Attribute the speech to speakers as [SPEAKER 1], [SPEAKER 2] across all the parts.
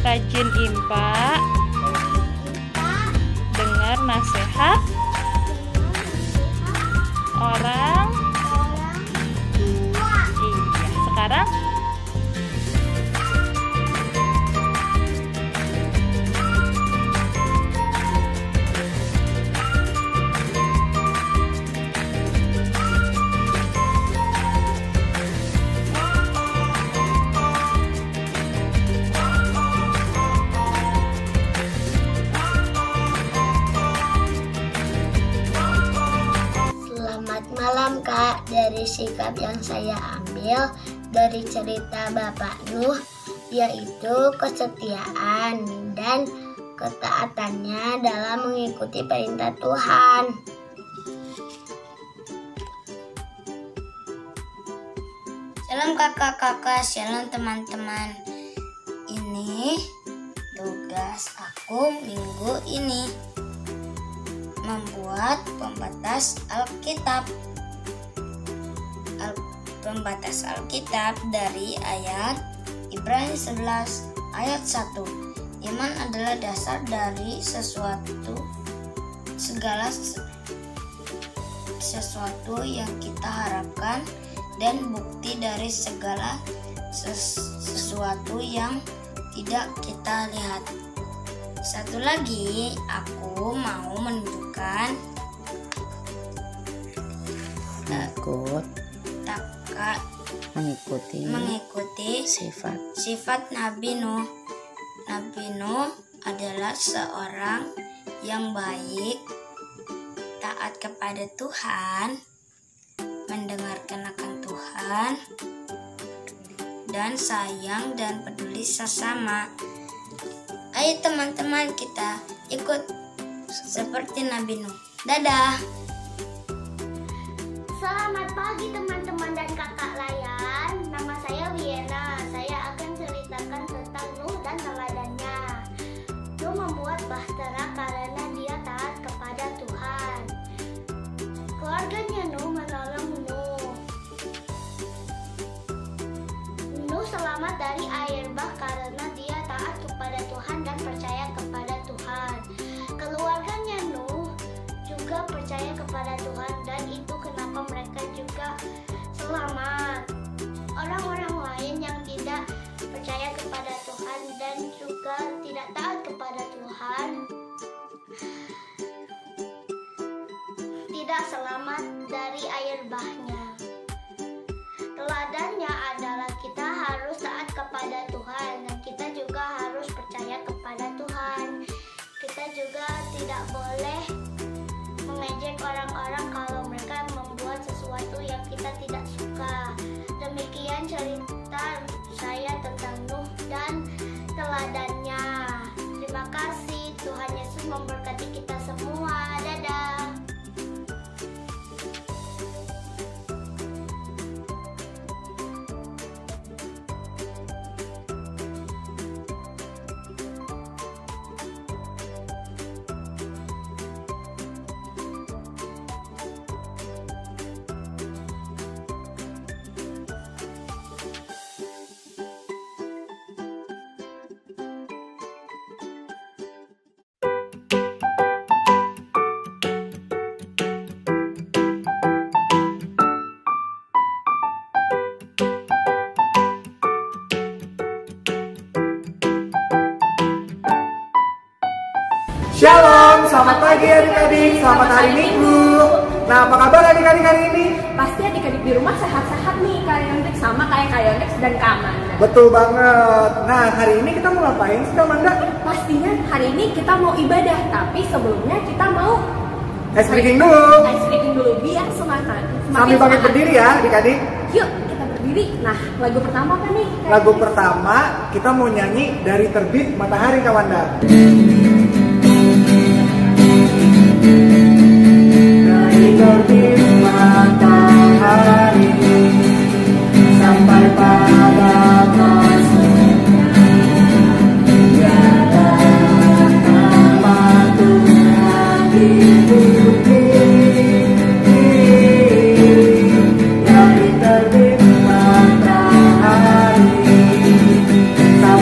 [SPEAKER 1] Rajin IMPA. Dengar nasihat orang tua. Iya, sekarang
[SPEAKER 2] malam Kak, dari sikap yang saya ambil dari cerita Bapak Nuh, yaitu kesetiaan dan ketaatannya dalam mengikuti perintah Tuhan.
[SPEAKER 3] Shalom kakak-kakak, shalom teman-teman. Ini tugas aku minggu ini, membuat pembatas Alkitab. Pembatas Alkitab dari ayat Ibrani 11 ayat 1. Iman adalah dasar dari segala sesuatu yang kita harapkan dan bukti dari segala sesuatu yang tidak kita lihat. Satu lagi, aku mau menunjukkan mengikuti sifat Nabi Nuh. Nabi Nuh adalah seorang yang baik, taat kepada Tuhan, mendengarkan akan Tuhan, dan sayang dan peduli sesama. Ayo teman-teman, kita ikut seperti Nabi Nuh. Dadah.
[SPEAKER 2] Selamat pagi teman-teman dan kakak layan. Nama saya Wiena. Saya akan ceritakan tentang Nuh dan teladannya. Nuh membuat bahtera karena dia taat kepada Tuhan. Keluarganya Nuh menolong Nuh. Nuh selamat dari air bah karena dia taat kepada Tuhan dan percaya kepada Tuhan. Keluarganya Nuh juga percaya kepada Tuhan, dan itu kenapa mereka juga selamat. Orang-orang lain yang tidak percaya kepada Tuhan dan juga tidak taat kepada Tuhan tidak selamat dari air bahnya. Teladannya adalah kita harus taat kepada Tuhan, dan kita juga harus percaya kepada Tuhan. Kita juga tidak boleh mengejek orang-orang kalau mereka membuat sesuatu yang kita tidak suka. Demikian cerita saya tentang Nuh dan teladannya. Terima kasih, Tuhan Yesus memberkati kita semua. Dadah.
[SPEAKER 4] Shalom, selamat pagi adik-adik, selamat hari Minggu. Nah, apa kabar adik-adik hari ini?
[SPEAKER 5] Pasti adik-adik di rumah sehat-sehat nih, Kak Yondex sama kayak Kak Yondex dan Kak Amanda.
[SPEAKER 4] Betul banget. Nah, hari ini kita mau ngapain sih Kak Amanda?
[SPEAKER 5] Pastinya hari ini kita mau ibadah, tapi sebelumnya kita mau
[SPEAKER 4] Ice breaking dulu.
[SPEAKER 5] ice breaking dulu biar semangat.
[SPEAKER 4] Sambil bangkit berdiri ya adik-adik.
[SPEAKER 5] Yuk, kita berdiri. Nah, lagu pertama apa nih? Kak
[SPEAKER 4] Lagu
[SPEAKER 5] Yondex?
[SPEAKER 4] pertama kita mau nyanyi Dari Terbit Matahari Kak Amanda. Dari terbit matahari sampai pada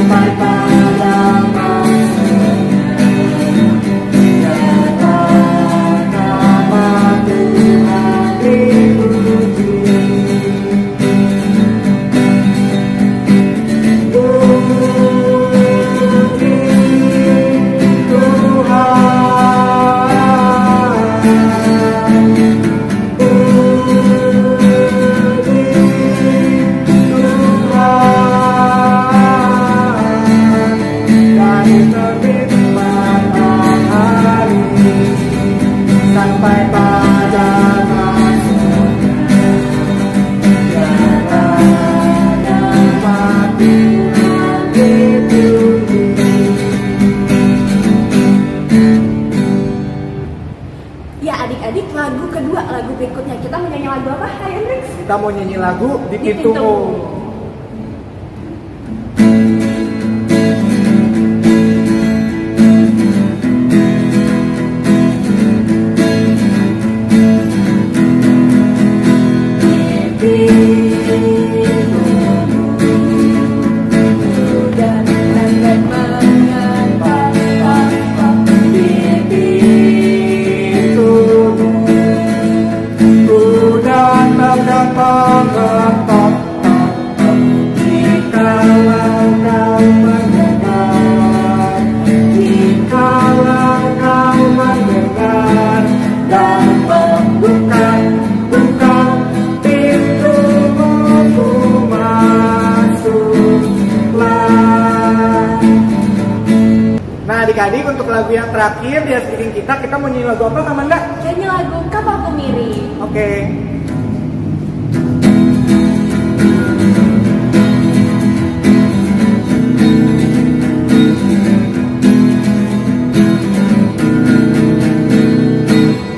[SPEAKER 4] pada kita mau nyanyi lagu di pintumu. Nah adik-adik, untuk lagu yang terakhir di speaking kita mau nyanyi lagu apa, Kak Manda?
[SPEAKER 5] Nyanyi lagu Kapal Kemiri.
[SPEAKER 4] Oke.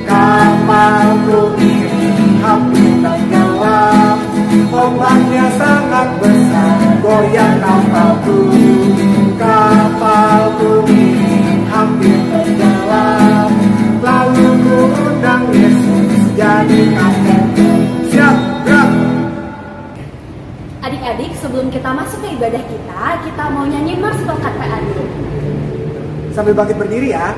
[SPEAKER 4] Kapalku ini hampir tenggelam, ombaknya sangat besar, goyang kapalku. Kapalku ini hampir tenggelam, lalu ku undang Yesus jadi kaptenku. Siap, gerak!
[SPEAKER 5] Adik-adik, sebelum kita masuk ke ibadah kita mau nyanyi Mars Tongkat PA dulu.
[SPEAKER 4] Sambil bangkit berdiri ya.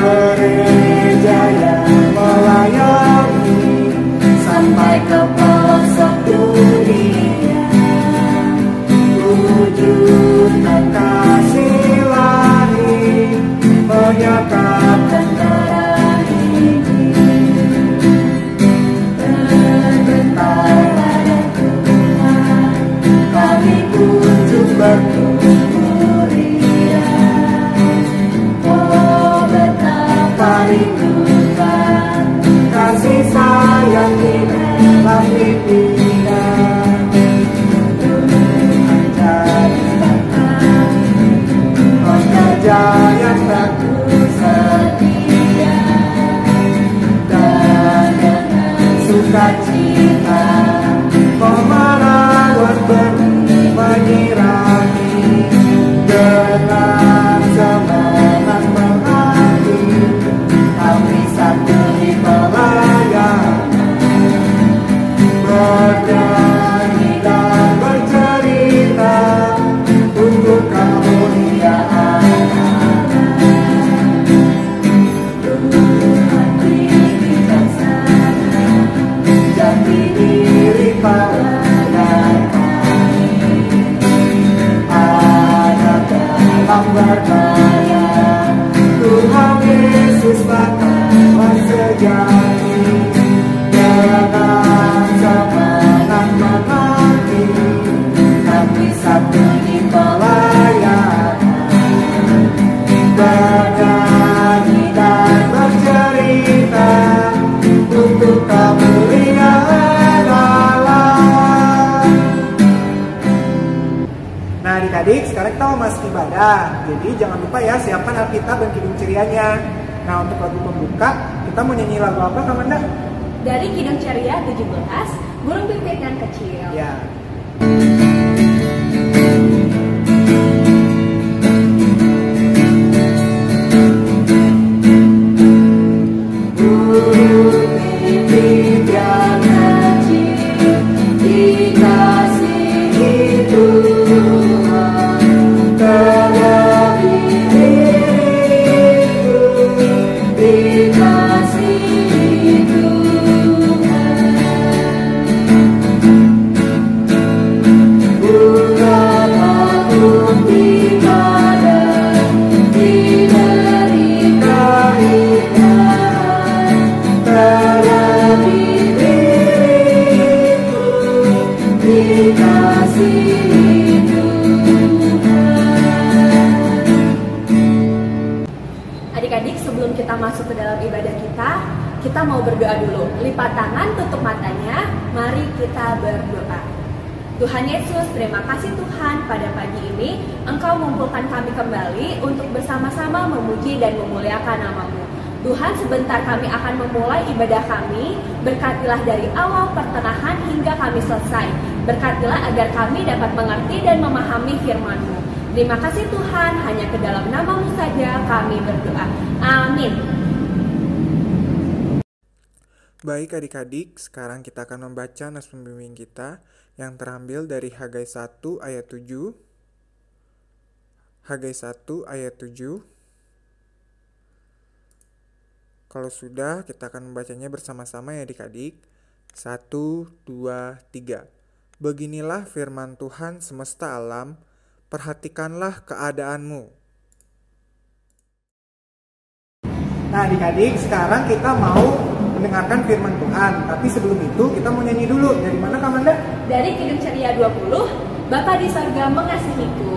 [SPEAKER 4] Gereja yang melayani sampai ke pelosok dunia, wujudkan kasih ilahi, menyatakan darah ini. Terbentar pada Tuhan, kami kunjung berkumpul ria. Oh betapa rindukan kasih sayang di dalam pikiran. Yang bagus setia dan dengan sukacita kau merawat benih menyirami, dengan semangat mengabdi kami satu di pelayanan, bernyanyi dan bercerita untuk kemuliaan. Berdaya Tuhan Yesus bakalan sejati, dengan semangat menanti kami satu di pelayanan, bernyanyi dan bercerita untuk kemuliaan Allah. Nah adik-adik, sekarang kita mau masuk ibadah. Jadi jangan lupa ya, siapkan Alkitab dan Kidung Cerianya. Nah untuk lagu pembuka, kita mau nyanyi lagu apa, Kak Manda?
[SPEAKER 5] Dari Kidung Ceria 17, Burung Pipit yang Kecil.
[SPEAKER 4] Ya. Burung pipit yang kecil, dikasihi Tuhan, terlebih diriku, dikasihi Tuhan. Bunga agung di badan, diberi keindahan, terlebih diriku, dikasihi Tuhan.
[SPEAKER 5] Adik-adik, sebelum kita masuk ke dalam ibadah kita mau berdoa dulu. Lipat tangan, tutup matanya, mari kita berdoa. Tuhan Yesus, terima kasih Tuhan, pada pagi ini Engkau mengumpulkan kami kembali untuk bersama-sama memuji dan memuliakan nama-Mu. Tuhan, sebentar kami akan memulai ibadah kami. Berkatilah dari awal, pertengahan, hingga kami selesai. Berkatilah agar kami dapat mengerti dan memahami firman-Mu. Terima kasih Tuhan, hanya ke dalam nama-Mu saja kami berdoa. Amin.
[SPEAKER 4] Baik adik-adik, sekarang kita akan membaca nas pembimbing kita yang terambil dari Hagai 1 ayat 7. Hagai 1 ayat 7. Kalau sudah, kita akan membacanya bersama-sama ya adik-adik. 1, 2, 3. Beginilah firman Tuhan semesta alam, perhatikanlah keadaanmu. Nah adik-adik, sekarang kita mau mendengarkan firman Tuhan. Tapi sebelum itu kita mau nyanyi dulu. Dari mana Kak Manda?
[SPEAKER 5] Dari Kidung Ceria 20, Bapa di sorga mengasihiku.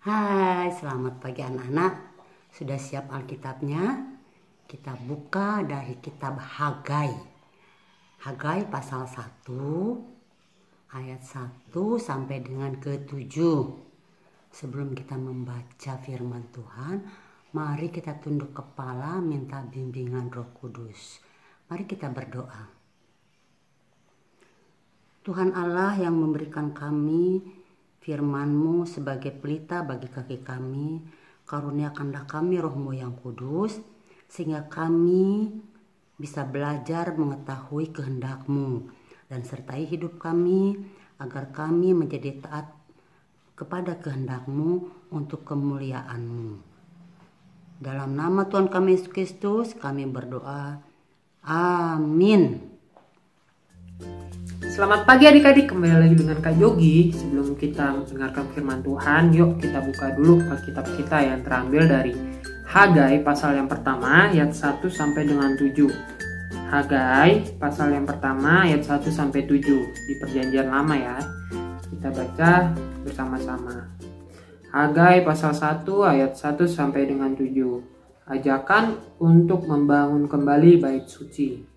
[SPEAKER 6] Hai, selamat pagi anak-anak. Sudah siap Alkitabnya? Kita buka dari kitab Hagai. Hagai pasal 1 ayat 1 sampai dengan ke-7. Sebelum kita membaca firman Tuhan, mari kita tunduk kepala minta bimbingan Roh Kudus. Mari kita berdoa. Tuhan Allah yang memberikan kami firman-Mu sebagai pelita bagi kaki kami, karuniakanlah kami Roh-Mu yang kudus, sehingga kami bisa belajar mengetahui kehendak-Mu, dan sertai hidup kami, agar kami menjadi taat kepada kehendak-Mu untuk kemuliaan-Mu. Dalam nama Tuhan kami Yesus Kristus, kami berdoa. Amin.
[SPEAKER 7] Selamat pagi adik-adik, kembali lagi dengan Kak Jogi. Sebelum kita mendengarkan firman Tuhan, yuk kita buka dulu Alkitab kita yang terambil dari Hagai pasal yang pertama ayat 1 sampai dengan 7. Hagai pasal yang pertama ayat 1 sampai 7 di Perjanjian Lama ya. Kita baca bersama-sama. Hagai pasal 1 ayat 1 sampai dengan 7. Ajakan untuk membangun kembali bait suci.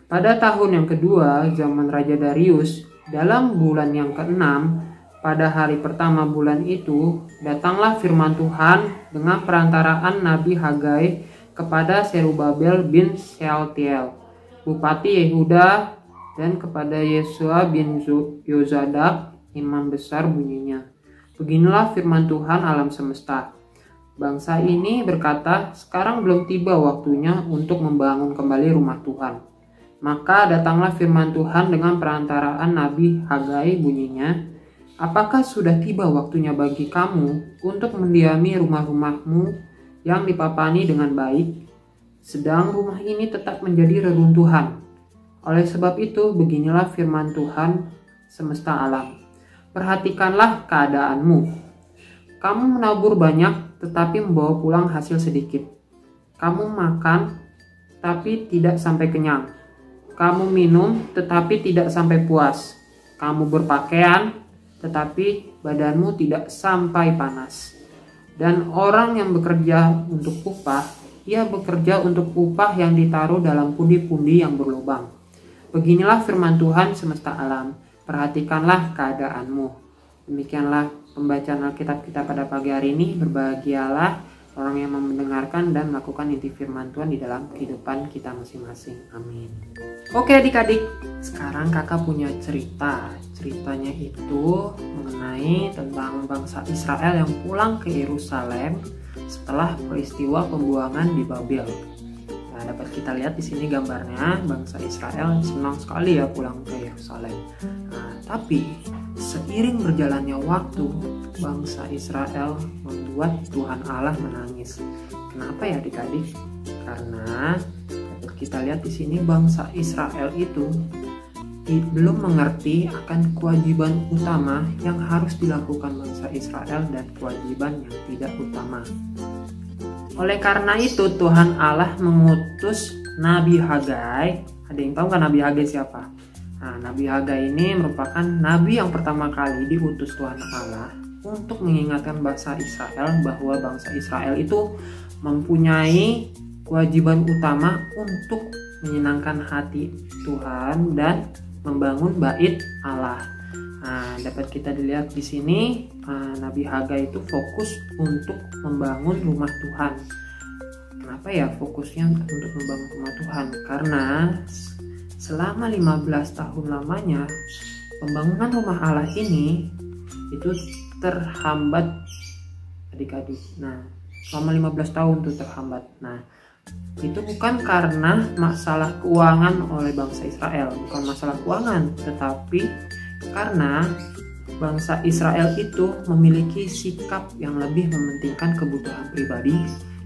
[SPEAKER 7] Pada tahun yang kedua, zaman Raja Darius, dalam bulan yang ke-6, pada hari pertama bulan itu, datanglah firman Tuhan dengan perantaraan Nabi Hagai kepada Serubabel bin Shealtiel, Bupati Yehuda, dan kepada Yesua bin Yozadak, imam besar bunyinya. Beginilah firman Tuhan alam semesta. Bangsa ini berkata, sekarang belum tiba waktunya untuk membangun kembali rumah Tuhan. Maka datanglah firman Tuhan dengan perantaraan Nabi Hagai bunyinya, apakah sudah tiba waktunya bagi kamu untuk mendiami rumah-rumahmu yang dipapani dengan baik, sedang rumah ini tetap menjadi reruntuhan. Oleh sebab itu, beginilah firman Tuhan semesta alam. Perhatikanlah keadaanmu. Kamu menabur banyak tetapi membawa pulang hasil sedikit. Kamu makan tapi tidak sampai kenyang. Kamu minum tetapi tidak sampai puas. Kamu berpakaian tetapi badanmu tidak sampai panas. Dan orang yang bekerja untuk upah, ia bekerja untuk upah yang ditaruh dalam pundi-pundi yang berlubang. Beginilah firman Tuhan semesta alam. Perhatikanlah keadaanmu. Demikianlah pembacaan Alkitab kita pada pagi hari ini. Berbahagialah orang yang mendengarkan dan melakukan inti firman Tuhan di dalam kehidupan kita masing-masing. Amin. Oke adik-adik, sekarang kakak punya cerita. Ceritanya itu mengenai tentang bangsa Israel yang pulang ke Yerusalem setelah peristiwa pembuangan di Babel. Nah, dapat kita lihat di sini gambarnya bangsa Israel senang sekali ya pulang ke Yerusalem. Nah, tapi seiring berjalannya waktu, bangsa Israel membuat Tuhan Allah menangis. Kenapa ya adik-adik? Karena dapat kita lihat di sini bangsa Israel itu belum mengerti akan kewajiban utama yang harus dilakukan bangsa Israel dan kewajiban yang tidak utama. Oleh karena itu Tuhan Allah mengutus Nabi Hagai. Ada yang tahu kan Nabi Hagai siapa? Nah, Nabi Hagai ini merupakan nabi yang pertama kali diutus Tuhan Allah untuk mengingatkan bangsa Israel bahwa bangsa Israel itu mempunyai kewajiban utama untuk menyenangkan hati Tuhan dan membangun bait Allah. Nah, dapat kita dilihat di sini Nabi Hagai itu fokus untuk membangun rumah Tuhan. Kenapa ya fokusnya untuk membangun rumah Tuhan? Karena selama 15 tahun lamanya pembangunan rumah Allah ini itu terhambat adik-adik. Nah, selama 15 tahun itu terhambat. Nah, itu bukan karena masalah keuangan oleh bangsa Israel, bukan masalah keuangan, tetapi karena bangsa Israel itu memiliki sikap yang lebih mementingkan kebutuhan pribadi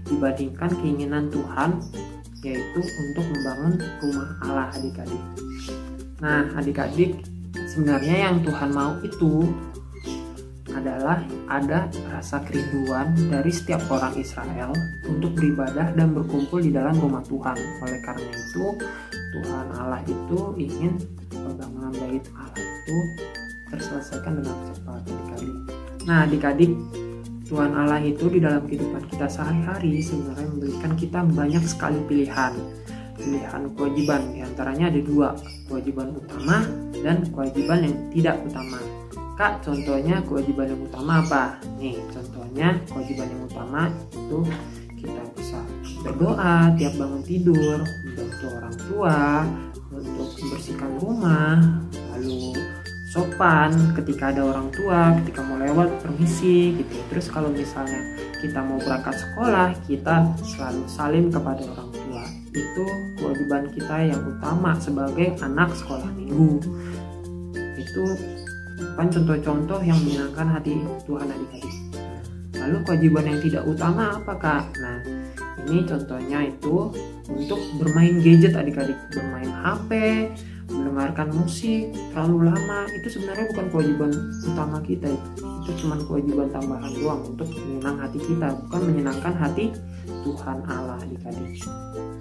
[SPEAKER 7] dibandingkan keinginan Tuhan, yaitu untuk membangun rumah Allah adik-adik. Nah adik-adik, sebenarnya yang Tuhan mau itu adalah ada rasa kerinduan dari setiap orang Israel untuk beribadah dan berkumpul di dalam rumah Tuhan. Oleh karena itu Tuhan Allah itu ingin pembangunan bait Allah itu terselesaikan dengan cepat adik-adik. Nah adik-adik, Tuhan Allah itu di dalam kehidupan kita sehari-hari sebenarnya memberikan kita banyak sekali pilihan kewajiban. Di antaranya ada 2, kewajiban utama dan kewajiban yang tidak utama. Kak, contohnya kewajiban yang utama apa? Nih, contohnya kewajiban yang utama itu kita bisa berdoa tiap bangun tidur, membantu orang tua, untuk membersihkan rumah, lalu sopan ketika ada orang tua, ketika mau lewat permisi gitu. Terus kalau misalnya kita mau berangkat sekolah, kita selalu salim kepada orang tua. Itu kewajiban kita yang utama sebagai anak sekolah minggu. Itu kan contoh-contoh yang menyenangkan hati Tuhan adik-adik. Lalu kewajiban yang tidak utama apa Kak? Nah ini contohnya itu untuk bermain gadget adik-adik, bermain HP, mendengarkan musik terlalu lama, itu sebenarnya bukan kewajiban utama kita. Itu cuma kewajiban tambahan doang untuk menyenangkan hati kita, bukan menyenangkan hati Tuhan Allah adik-adik.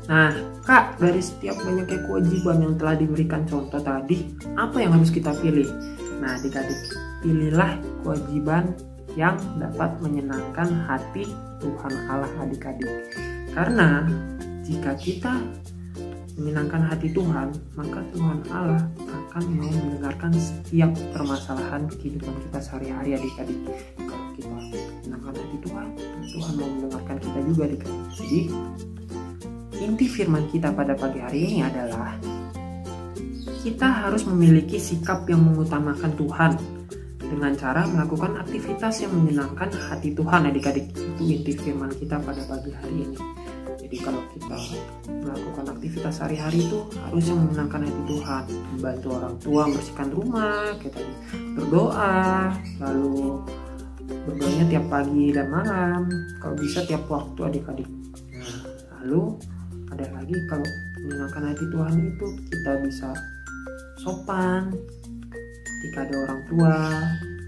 [SPEAKER 7] Nah Kak, dari setiap banyaknya kewajiban yang telah diberikan contoh tadi, apa yang harus kita pilih? Nah adik-adik, pilihlah kewajiban yang dapat menyenangkan hati Tuhan Allah adik-adik. Karena jika kita menyenangkan hati Tuhan, maka Tuhan Allah akan mau mendengarkan setiap permasalahan kehidupan kita sehari-hari adik-adik. Kalau kita menyenangkan hati Tuhan, Tuhan mau mendengarkan kita juga adik-adik. Jadi inti firman kita pada pagi hari ini adalah kita harus memiliki sikap yang mengutamakan Tuhan dengan cara melakukan aktivitas yang menyenangkan hati Tuhan adik-adik. Itu inti firman kita pada pagi hari ini. Jadi kalau kita melakukan aktivitas sehari-hari itu harus yang menyenangkan hati Tuhan, membantu orang tua membersihkan rumah, kita berdoa, lalu berdoanya tiap pagi dan malam, kalau bisa tiap waktu adik-adik. Nah, lalu ada lagi, kalau menyenangkan hati Tuhan itu kita bisa sopan ketika ada orang tua,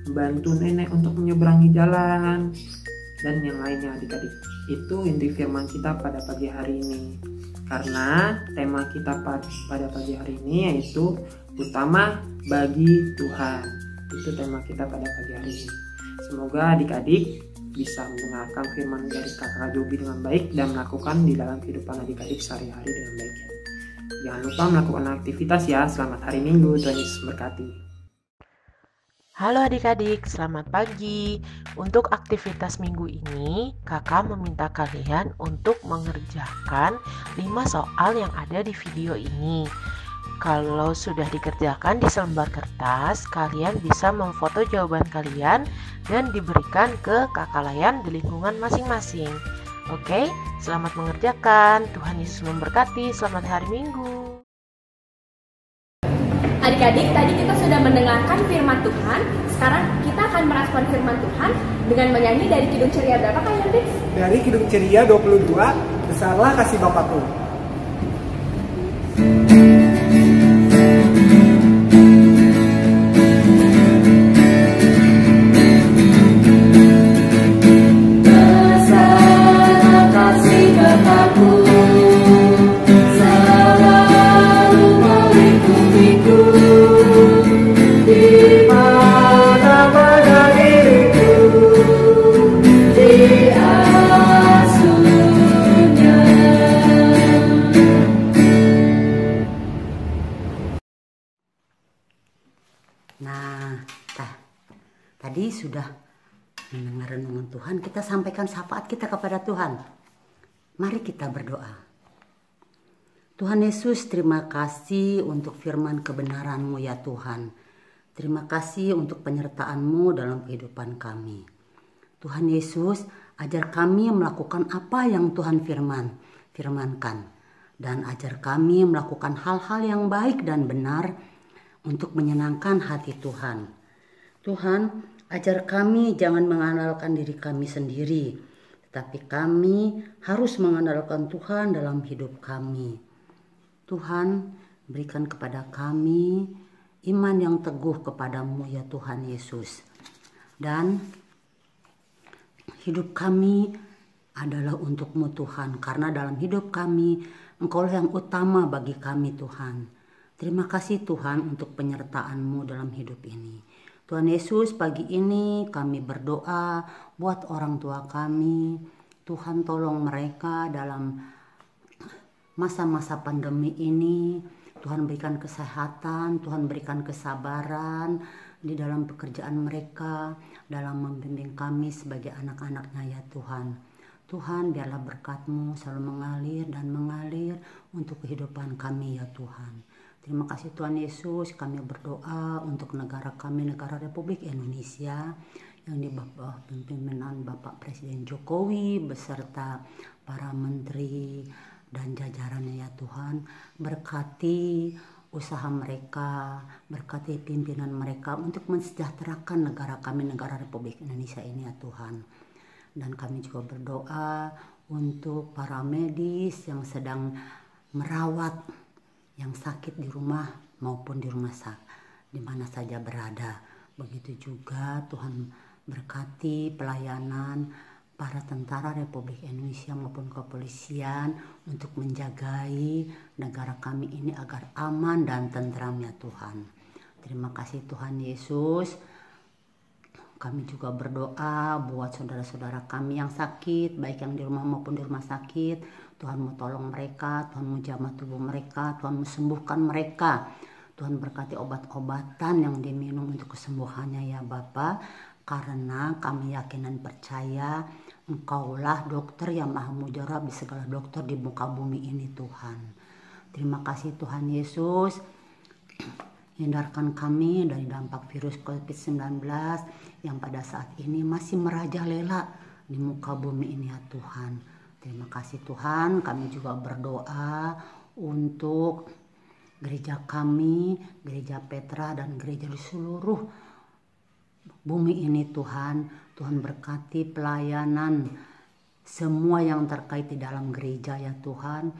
[SPEAKER 7] membantu nenek untuk menyeberangi jalan, dan yang lainnya adik-adik. Itu inti firman kita pada pagi hari ini. Karena tema kita pada pagi hari ini yaitu utama bagi Tuhan. Itu tema kita pada pagi hari ini. Semoga adik-adik bisa mendengarkan firman dari Kakak Jogi dengan baik dan melakukan di dalam kehidupan adik-adik sehari-hari dengan baik. Jangan lupa melakukan aktivitas ya. Selamat hari Minggu, Tuhan Yesus berkati.
[SPEAKER 8] Halo adik-adik, selamat pagi. Untuk aktivitas minggu ini, kakak meminta kalian untuk mengerjakan 5 soal yang ada di video ini. Kalau sudah dikerjakan di selembar kertas, kalian bisa memfoto jawaban kalian dan diberikan ke kakak layan di lingkungan masing-masing. Oke, selamat mengerjakan. Tuhan Yesus memberkati. Selamat hari Minggu.
[SPEAKER 5] Adik-adik, tadi kita sudah mendengarkan firman Tuhan. Sekarang kita akan merespon firman Tuhan dengan menyanyi dari Kidung Ceria berapa Kak Yandix?
[SPEAKER 9] Dari Kidung Ceria 22, Besarlah Kasih Bapakku.
[SPEAKER 10] Besarlah kasih Bapakku, selalu melingkupiku. Di mana-mana diriku diasuhnya.
[SPEAKER 6] Nah, tadi sudah mendengar renungan Tuhan, kita sampaikan syafaat kita kepada Tuhan. Mari kita berdoa. Tuhan Yesus, terima kasih untuk firman kebenaran-Mu ya Tuhan. Terima kasih untuk penyertaan-Mu dalam kehidupan kami. Tuhan Yesus, ajar kami melakukan apa yang Tuhan firmankan. Dan ajar kami melakukan hal-hal yang baik dan benar untuk menyenangkan hati Tuhan. Tuhan, ajar kami jangan mengandalkan diri kami sendiri, tetapi kami harus mengandalkan Tuhan dalam hidup kami. Tuhan, berikan kepada kami iman yang teguh kepadamu ya Tuhan Yesus. Dan hidup kami adalah untuk-Mu Tuhan, karena dalam hidup kami Engkaulah yang utama bagi kami Tuhan. Terima kasih Tuhan untuk penyertaan-Mu dalam hidup ini. Tuhan Yesus, pagi ini kami berdoa buat orang tua kami. Tuhan tolong mereka dalam masa-masa pandemi ini. Tuhan berikan kesehatan, Tuhan berikan kesabaran di dalam pekerjaan mereka, dalam membimbing kami sebagai anak-anak-Nya ya Tuhan. Tuhan, biarlah berkat-Mu selalu mengalir dan mengalir untuk kehidupan kami ya Tuhan. Terima kasih Tuhan Yesus, kami berdoa untuk negara kami, negara Republik Indonesia, yang di bawah pimpinan Bapak Presiden Jokowi beserta para menteri dan jajarannya ya Tuhan. Berkati usaha mereka, berkati pimpinan mereka untuk mensejahterakan negara kami, negara Republik Indonesia ini ya Tuhan. Dan kami juga berdoa untuk para medis yang sedang merawat yang sakit di rumah maupun di rumah sakit, di mana saja berada. Begitu juga Tuhan berkati pelayanan para tentara Republik Indonesia maupun kepolisian untuk menjagai negara kami ini agar aman dan tentram ya Tuhan. Terima kasih Tuhan Yesus. Kami juga berdoa buat saudara-saudara kami yang sakit, baik yang di rumah maupun di rumah sakit. Tuhan mau tolong mereka, Tuhan mau jamah tubuh mereka, Tuhan mau sembuhkan mereka. Tuhan berkati obat-obatan yang diminum untuk kesembuhannya ya Bapa. Karena kami yakin dan percaya Engkaulah dokter yang maha mujarab di segala dokter di muka bumi ini Tuhan. Terima kasih Tuhan Yesus. Hindarkan kami dari dampak virus COVID-19 yang pada saat ini masih merajalela di muka bumi ini ya Tuhan. Terima kasih Tuhan. Kami juga berdoa untuk gereja kami, gereja Petra dan gereja di seluruh bumi ini Tuhan. Tuhan berkati pelayanan semua yang terkait di dalam gereja ya Tuhan.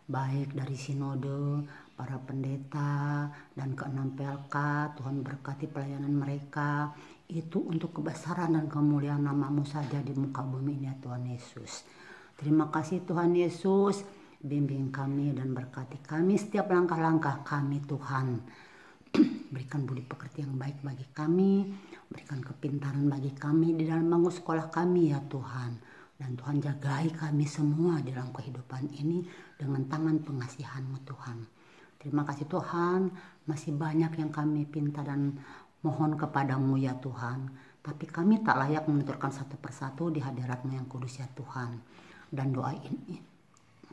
[SPEAKER 6] Baik dari sinode, para pendeta, dan ke-6 PLK. Tuhan berkati pelayanan mereka. Itu untuk kebesaran dan kemuliaan nama-Mu saja di muka bumi ini ya Tuhan Yesus. Terima kasih Tuhan Yesus. Bimbing kami dan berkati kami setiap langkah-langkah kami Tuhan. Berikan budi pekerti yang baik bagi kami. Berikan kepintaran bagi kami di dalam bangun sekolah kami ya Tuhan. Dan Tuhan jagai kami semua dalam kehidupan ini dengan tangan pengasihan-Mu Tuhan. Terima kasih Tuhan. Masih banyak yang kami pinta dan mohon kepadamu ya Tuhan. Tapi kami tak layak menuturkan satu persatu di hadirat-Mu yang kudus ya Tuhan. Dan doa ini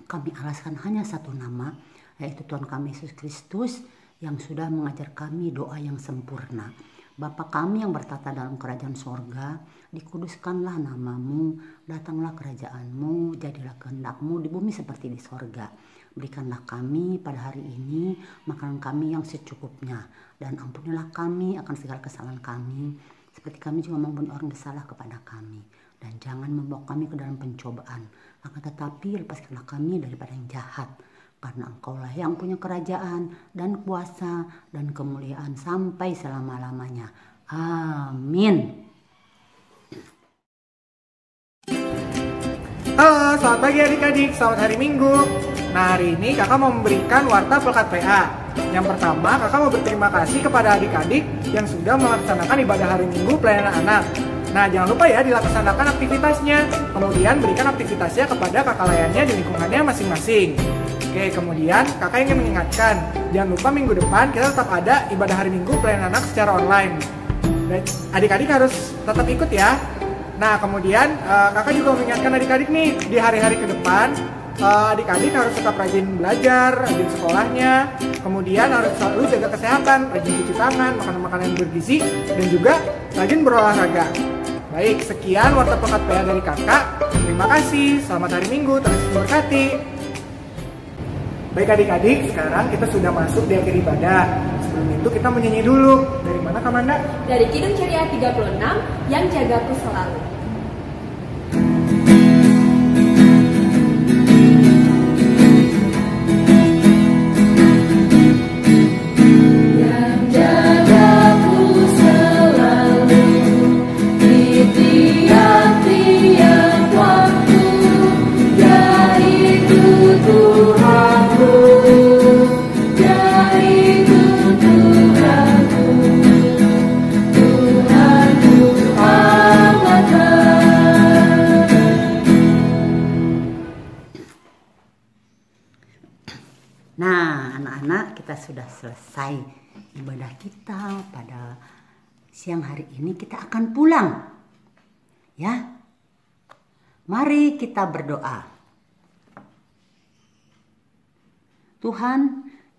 [SPEAKER 6] kami alaskan hanya satu nama, yaitu Tuhan kami Yesus Kristus yang sudah mengajar kami doa yang sempurna. Bapa kami yang bertata dalam kerajaan sorga, dikuduskanlah namamu, datanglah kerajaan-Mu, jadilah kehendak-Mu di bumi seperti di sorga. Berikanlah kami pada hari ini makanan kami yang secukupnya, dan ampunilah kami akan segala kesalahan kami, seperti kami juga mengampuni orang bersalah kepada kami. Dan jangan membawa kami ke dalam pencobaan, akan tetapi lepaskanlah kami daripada yang jahat. Karena Engkaulah yang punya kerajaan dan kuasa dan kemuliaan sampai selama-lamanya. Amin.
[SPEAKER 9] Halo, selamat pagi adik-adik, selamat hari Minggu. Nah, hari ini kakak mau memberikan warta Pelkat PA. Yang pertama, kakak mau berterima kasih kepada adik-adik yang sudah melaksanakan ibadah hari Minggu pelayanan anak. Nah, jangan lupa ya dilaksanakan aktivitasnya. Kemudian berikan aktivitasnya kepada kakak layannya di lingkungannya masing-masing. Oke, kemudian kakak ingin mengingatkan, jangan lupa minggu depan kita tetap ada ibadah hari Minggu pelayanan anak secara online. Dan adik-adik harus tetap ikut ya. Nah, kemudian kakak juga mengingatkan adik-adik nih, di hari-hari ke depan adik-adik harus tetap rajin belajar, rajin sekolahnya. Kemudian harus selalu jaga kesehatan, rajin cuci tangan, makan makanan yang bergizi, dan juga rajin berolahraga. Baik, sekian warta Pelkat PA dari kakak. Terima kasih, selamat hari Minggu, terus diberkati. Baik adik-adik, sekarang kita sudah masuk di akhir ibadah. Sebelum itu kita menyanyi dulu. Dari mana Kak Manda?
[SPEAKER 5] Dari Kidung Ceria 36, Yang Jagaku Selalu.
[SPEAKER 6] Nah, anak-anak, kita sudah selesai ibadah kita pada siang hari ini. Kita akan pulang. Ya. Mari kita berdoa. Tuhan,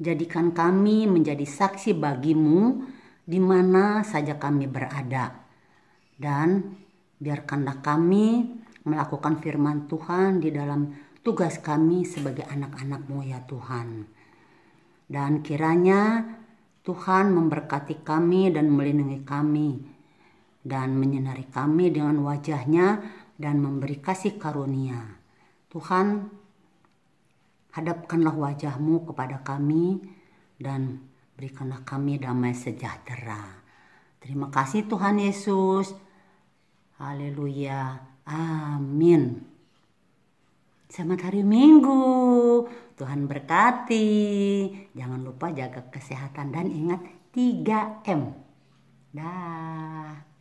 [SPEAKER 6] jadikan kami menjadi saksi bagimu di mana saja kami berada. Dan biarkanlah kami melakukan firman Tuhan di dalam tugas kami sebagai anak-anak-Mu ya Tuhan. Dan kiranya Tuhan memberkati kami dan melindungi kami dan menyinari kami dengan wajah-Nya dan memberi kasih karunia. Tuhan, hadapkanlah wajah-Mu kepada kami dan berikanlah kami damai sejahtera. Terima kasih Tuhan Yesus. Haleluya. Amin. Selamat hari Minggu. Tuhan berkati. Jangan lupa jaga kesehatan dan ingat 3M. Dah.